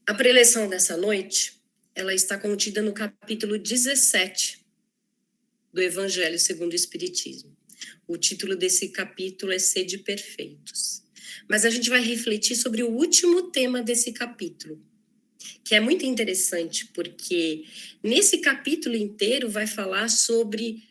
A preleção dessa noite, ela está contida no capítulo 17 do Evangelho segundo o Espiritismo. O título desse capítulo é Sede Perfeitos. Mas a gente vai refletir sobre o último tema desse capítulo, que é muito interessante, porque nesse capítulo inteiro vai falar sobre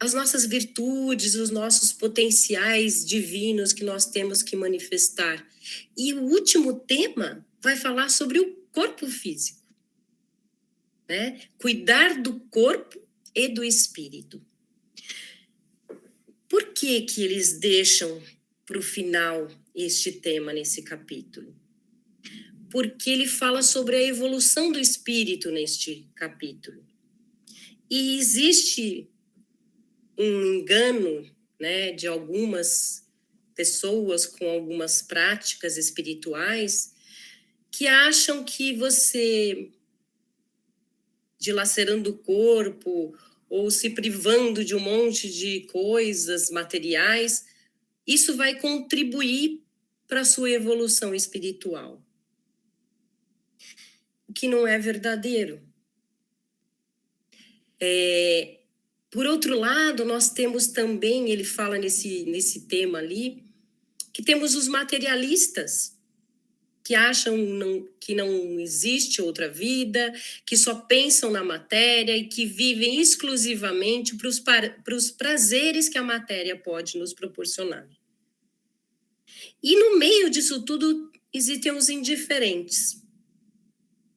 as nossas virtudes, os nossos potenciais divinos que nós temos que manifestar. E o último tema vai falar sobre o corpo físico, né? Cuidar do corpo e do espírito. Por que que eles deixam para o final este tema nesse capítulo? Porque ele fala sobre a evolução do espírito neste capítulo. E existe um engano, né, de algumas pessoas com algumas práticas espirituais que acham que você, dilacerando o corpo ou se privando de um monte de coisas materiais, isso vai contribuir para a sua evolução espiritual. O que não é verdadeiro. Por outro lado, nós temos também, ele fala nesse tema ali, que temos os materialistas, que acham que não existe outra vida, que só pensam na matéria e que vivem exclusivamente para os prazeres que a matéria pode nos proporcionar. E no meio disso tudo existem os indiferentes.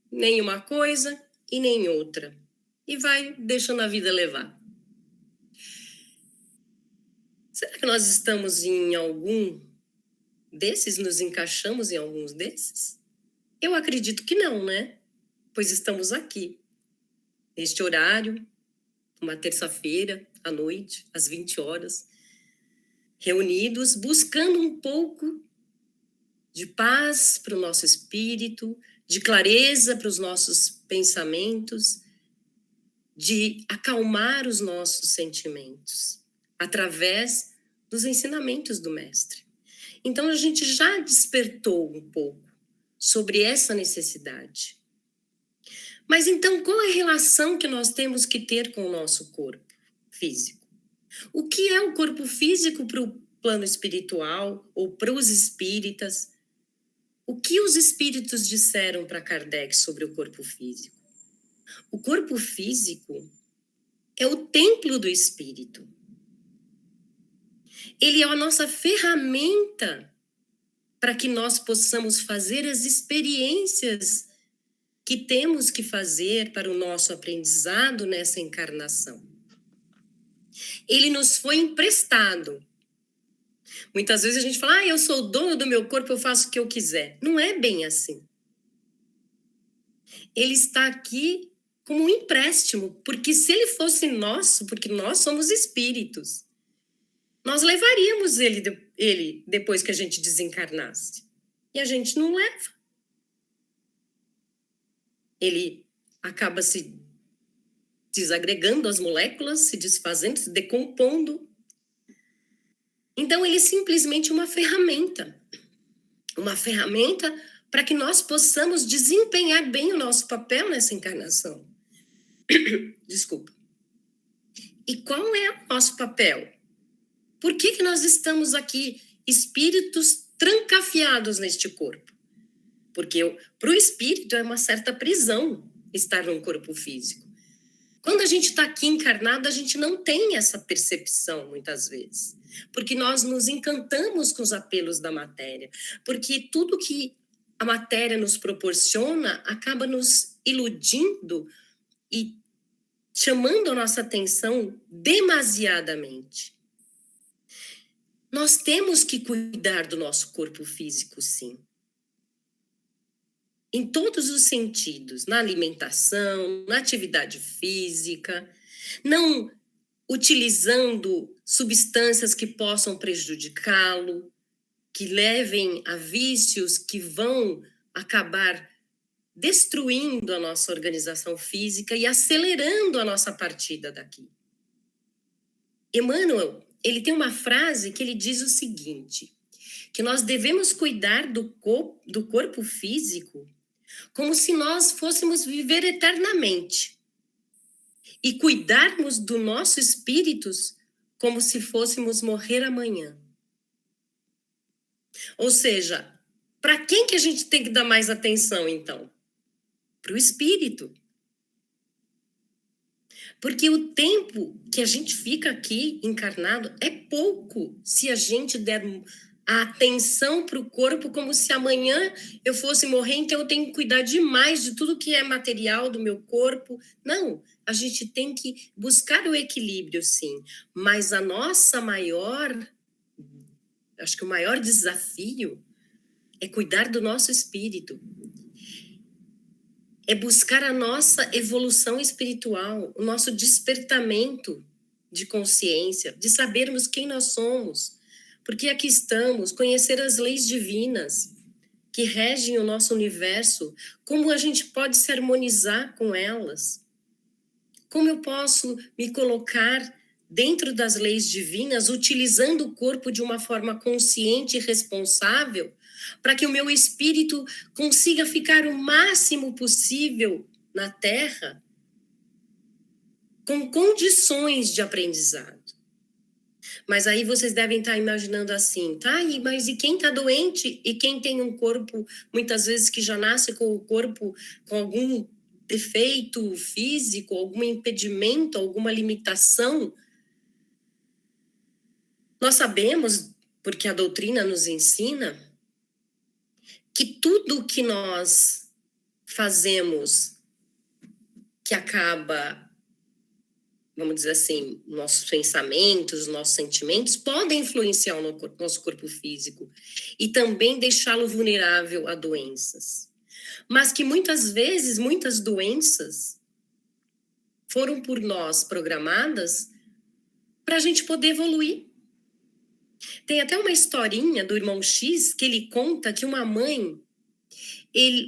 Nem uma coisa e nem outra. E vai deixando a vida levar. Será que nós estamos em algum desses? Nos encaixamos em alguns desses? Eu acredito que não, né? Pois estamos aqui, neste horário, uma terça-feira, à noite, às 20 horas, reunidos, buscando um pouco de paz para o nosso espírito, de clareza para os nossos pensamentos, de acalmar os nossos sentimentos, através dos ensinamentos do Mestre. Então, a gente já despertou um pouco sobre essa necessidade. Mas então, qual é a relação que nós temos que ter com o nosso corpo físico? O que é o corpo físico para o plano espiritual ou para os espíritas? O que os espíritos disseram para Kardec sobre o corpo físico? O corpo físico é o templo do espírito. Ele é a nossa ferramenta para que nós possamos fazer as experiências que temos que fazer para o nosso aprendizado nessa encarnação. Ele nos foi emprestado. Muitas vezes a gente fala, eu sou o dono do meu corpo, eu faço o que eu quiser. Não é bem assim. Ele está aqui como um empréstimo, porque se ele fosse nosso, porque nós somos espíritos, nós levaríamos ele depois que a gente desencarnasse. E a gente não leva. Ele acaba se desagregando as moléculas, se desfazendo, se decompondo. Então, ele é simplesmente uma ferramenta para que nós possamos desempenhar bem o nosso papel nessa encarnação. Desculpa. E qual é o nosso papel? Por que nós estamos aqui, espíritos trancafiados neste corpo? Porque para o espírito é uma certa prisão estar num corpo físico. Quando a gente está aqui encarnado, a gente não tem essa percepção, muitas vezes. Porque nós nos encantamos com os apelos da matéria. Porque tudo que a matéria nos proporciona acaba nos iludindo e chamando a nossa atenção demasiadamente. Nós temos que cuidar do nosso corpo físico, sim. Em todos os sentidos, na alimentação, na atividade física, não utilizando substâncias que possam prejudicá-lo, que levem a vícios que vão acabar destruindo a nossa organização física e acelerando a nossa partida daqui. Emmanuel, ele tem uma frase que ele diz o seguinte, que nós devemos cuidar do corpo físico como se nós fôssemos viver eternamente e cuidarmos do nosso espírito como se fôssemos morrer amanhã. Ou seja, para quem que a gente tem que dar mais atenção, então? Para o espírito. Porque o tempo que a gente fica aqui encarnado é pouco se a gente der a atenção para o corpo como se amanhã eu fosse morrer, então eu tenho que cuidar demais de tudo que é material do meu corpo. Não, a gente tem que buscar o equilíbrio, sim. Mas acho que o maior desafio é cuidar do nosso espírito. É buscar a nossa evolução espiritual, o nosso despertamento de consciência, de sabermos quem nós somos, porque aqui estamos, conhecer as leis divinas que regem o nosso universo, como a gente pode se harmonizar com elas, como eu posso me colocar dentro das leis divinas, utilizando o corpo de uma forma consciente e responsável, para que o meu espírito consiga ficar o máximo possível na Terra, com condições de aprendizado. Mas aí vocês devem estar imaginando assim, tá? Mas e quem está doente e quem tem um corpo, muitas vezes que já nasce com o corpo com algum defeito físico, algum impedimento, alguma limitação? Nós sabemos, porque a doutrina nos ensina, que tudo que nós fazemos que acaba, vamos dizer assim, nossos pensamentos, nossos sentimentos, podem influenciar o nosso corpo físico e também deixá-lo vulnerável a doenças. Mas que muitas vezes, muitas doenças foram por nós programadas para a gente poder evoluir. Tem até uma historinha do irmão X que ele conta que uma mãe,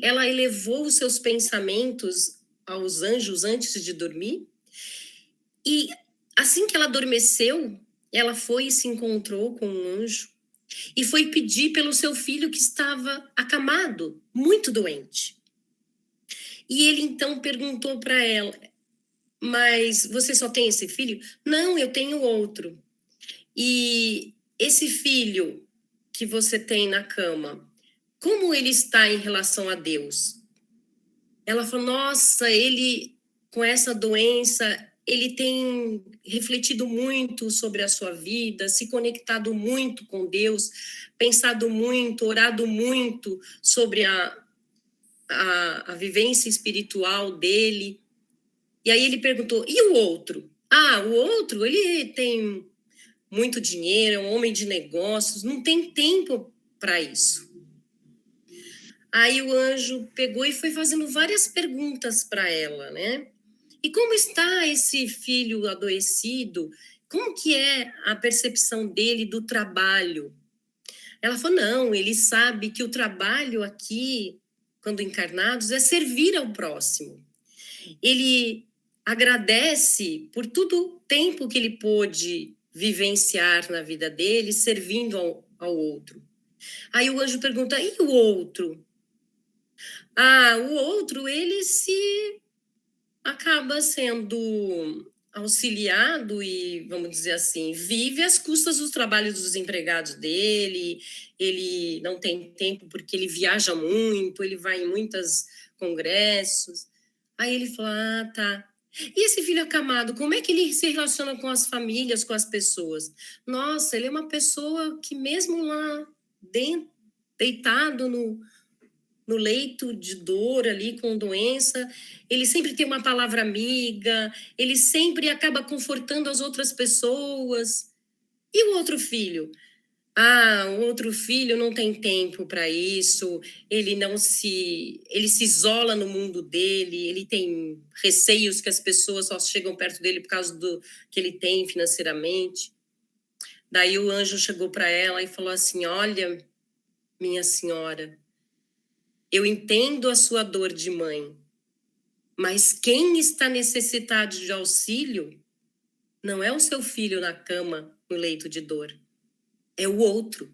ela elevou os seus pensamentos aos anjos antes de dormir, e assim que ela adormeceu, ela foi e se encontrou com um anjo e foi pedir pelo seu filho que estava acamado, muito doente. E ele então perguntou para ela: mas você só tem esse filho? Não, eu tenho outro. E esse filho que você tem na cama, como ele está em relação a Deus? Ela falou: nossa, ele com essa doença, ele tem refletido muito sobre a sua vida, se conectado muito com Deus, pensado muito, orado muito sobre a vivência espiritual dele. E aí ele perguntou: e o outro? Ah, o outro, ele tem muito dinheiro, é um homem de negócios, não tem tempo para isso. Aí o anjo pegou e foi fazendo várias perguntas para ela, né? E como está esse filho adoecido? Como que é a percepção dele do trabalho? Ela falou: não, ele sabe que o trabalho aqui, quando encarnados, é servir ao próximo. Ele agradece por todo o tempo que ele pôde vivenciar na vida dele, servindo ao outro. Aí o anjo pergunta: e o outro? Ah, o outro, ele se acaba sendo auxiliado e, vamos dizer assim, vive às custas dos trabalhos dos empregados dele, ele não tem tempo porque ele viaja muito, ele vai em muitos congressos. Aí ele falou: ah, tá. E esse filho acamado, como é que ele se relaciona com as famílias, com as pessoas? Nossa, ele é uma pessoa que mesmo lá dentro, deitado no leito de dor ali, com doença, ele sempre tem uma palavra amiga, ele sempre acaba confortando as outras pessoas. E o outro filho? Ah, o outro filho não tem tempo para isso, ele se isola no mundo dele, ele tem receios que as pessoas só chegam perto dele por causa do que ele tem financeiramente. Daí o anjo chegou para ela e falou assim: olha, minha senhora, eu entendo a sua dor de mãe, mas quem está necessitado de auxílio não é o seu filho na cama, no leito de dor, é o outro.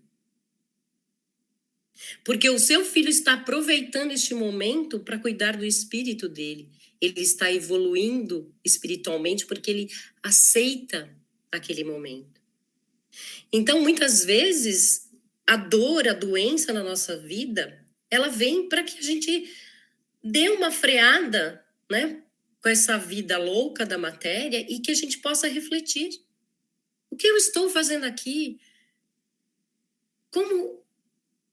Porque o seu filho está aproveitando este momento para cuidar do espírito dele. Ele está evoluindo espiritualmente porque ele aceita aquele momento. Então, muitas vezes, a dor, a doença na nossa vida, ela vem para que a gente dê uma freada, né, com essa vida louca da matéria e que a gente possa refletir. O que eu estou fazendo aqui?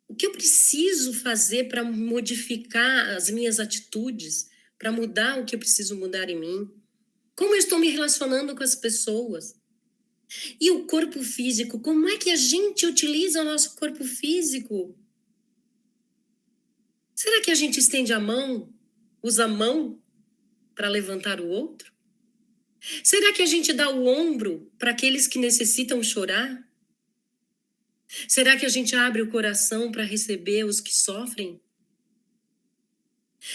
O que eu preciso fazer para modificar as minhas atitudes, para mudar o que eu preciso mudar em mim? Como eu estou me relacionando com as pessoas? E o corpo físico, como é que a gente utiliza o nosso corpo físico? Será que a gente estende a mão, usa a mão para levantar o outro? Será que a gente dá o ombro para aqueles que necessitam chorar? Será que a gente abre o coração para receber os que sofrem?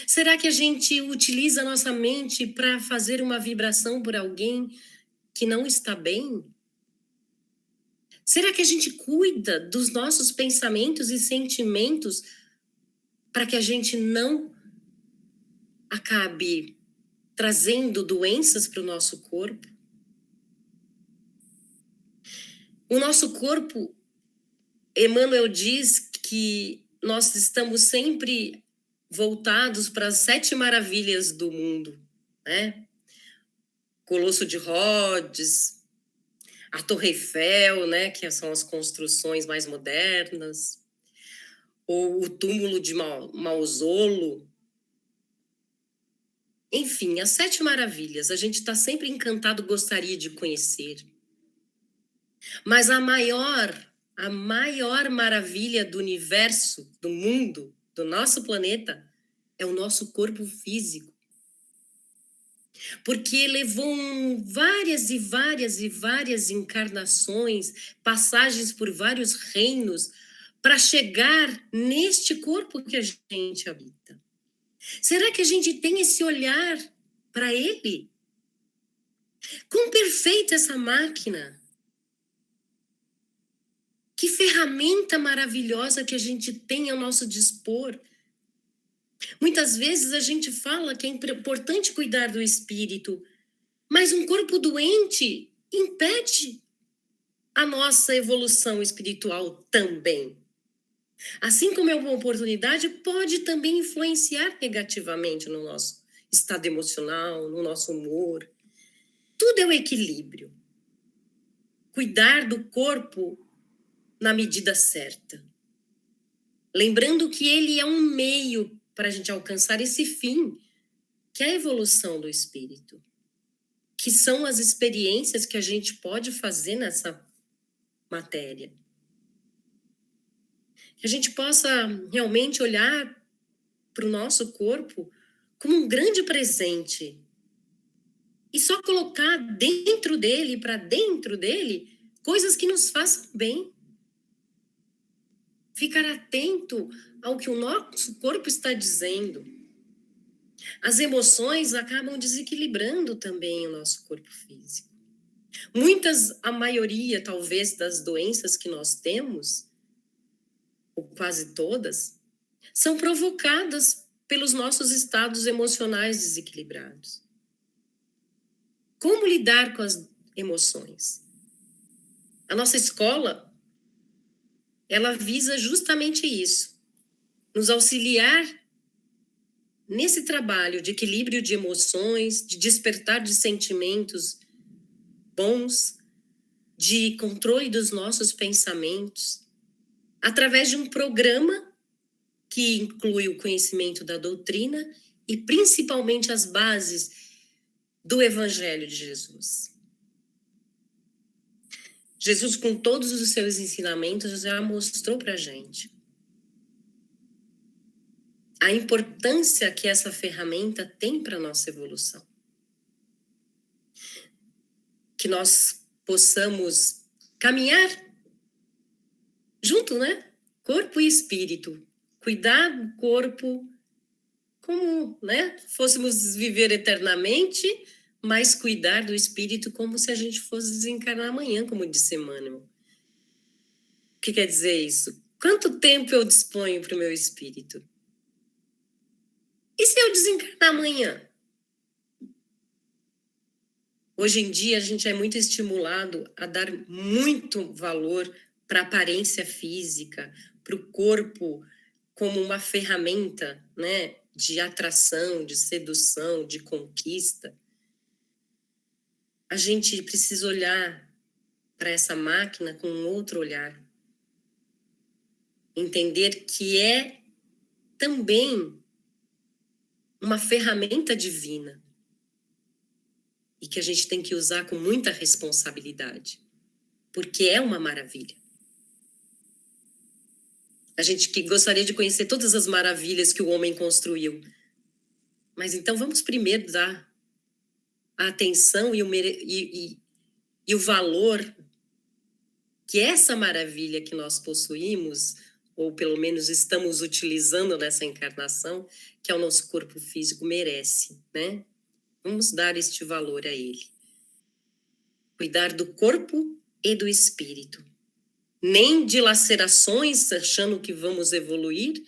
Será que a gente utiliza a nossa mente para fazer uma vibração por alguém que não está bem? Será que a gente cuida dos nossos pensamentos e sentimentos para que a gente não acabe trazendo doenças para o nosso corpo? O nosso corpo, Emmanuel diz que nós estamos sempre voltados para as 7 maravilhas do mundo, né? Colosso de Rhodes, a Torre Eiffel, né, que são as construções mais modernas, ou o túmulo de Mausolo. Enfim, as 7 maravilhas, a gente está sempre encantado, gostaria de conhecer. Mas a maior maravilha do universo, do mundo, do nosso planeta, é o nosso corpo físico. Porque levou várias e várias e várias encarnações, passagens por vários reinos, para chegar neste corpo que a gente habita. Será que a gente tem esse olhar para ele? Quão perfeita essa máquina! Que ferramenta maravilhosa que a gente tem ao nosso dispor. Muitas vezes a gente fala que é importante cuidar do espírito, mas um corpo doente impede a nossa evolução espiritual também. Assim como é uma oportunidade, pode também influenciar negativamente no nosso estado emocional, no nosso humor. Tudo é o equilíbrio. Cuidar do corpo na medida certa. Lembrando que ele é um meio para a gente alcançar esse fim, que é a evolução do espírito, que são as experiências que a gente pode fazer nessa matéria. Que a gente possa realmente olhar para o nosso corpo como um grande presente e só colocar dentro dele, para dentro dele, coisas que nos façam bem. Ficar atento ao que o nosso corpo está dizendo. As emoções acabam desequilibrando também o nosso corpo físico. A maioria, talvez, das doenças que nós temos, ou quase todas, são provocadas pelos nossos estados emocionais desequilibrados. Como lidar com as emoções? A nossa escola, ela visa justamente isso, nos auxiliar nesse trabalho de equilíbrio de emoções, de despertar de sentimentos bons, de controle dos nossos pensamentos, através de um programa que inclui o conhecimento da doutrina e principalmente as bases do Evangelho de Jesus. Jesus, com todos os seus ensinamentos, já mostrou para a gente a importância que essa ferramenta tem para a nossa evolução. Que nós possamos caminhar junto, né? Corpo e espírito. Cuidar do corpo como, né? Fôssemos viver eternamente, mas cuidar do espírito como se a gente fosse desencarnar amanhã, como disse Emmanuel. O que quer dizer isso? Quanto tempo eu disponho para o meu espírito? E se eu desencarnar amanhã? Hoje em dia, a gente é muito estimulado a dar muito valor para a aparência física, para o corpo como uma ferramenta, né, de atração, de sedução, de conquista. A gente precisa olhar para essa máquina com um outro olhar. Entender que é também uma ferramenta divina e que a gente tem que usar com muita responsabilidade, porque é uma maravilha. A gente que gostaria de conhecer todas as maravilhas que o homem construiu, mas então vamos primeiro dar a atenção e o valor que essa maravilha que nós possuímos, ou pelo menos estamos utilizando nessa encarnação, que é o nosso corpo físico, merece, né? Vamos dar este valor a ele. Cuidar do corpo e do espírito. Nem dilacerações achando que vamos evoluir,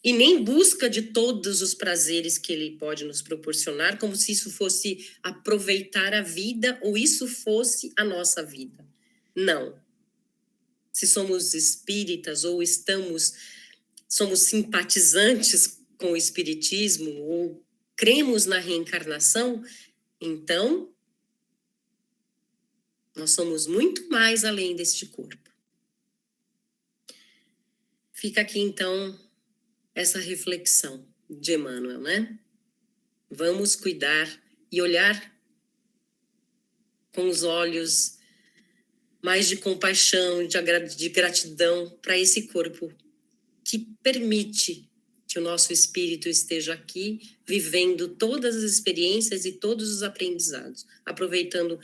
e nem busca de todos os prazeres que ele pode nos proporcionar, como se isso fosse aproveitar a vida ou isso fosse a nossa vida. Não. Se somos espíritas ou somos simpatizantes com o espiritismo ou cremos na reencarnação, então nós somos muito mais além deste corpo. Fica aqui então essa reflexão de Emmanuel, né? Vamos cuidar e olhar com os olhos mais de compaixão, de gratidão para esse corpo que permite que o nosso espírito esteja aqui, vivendo todas as experiências e todos os aprendizados, aproveitando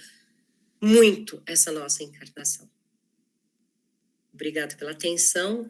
muito essa nossa encarnação. Obrigada pela atenção.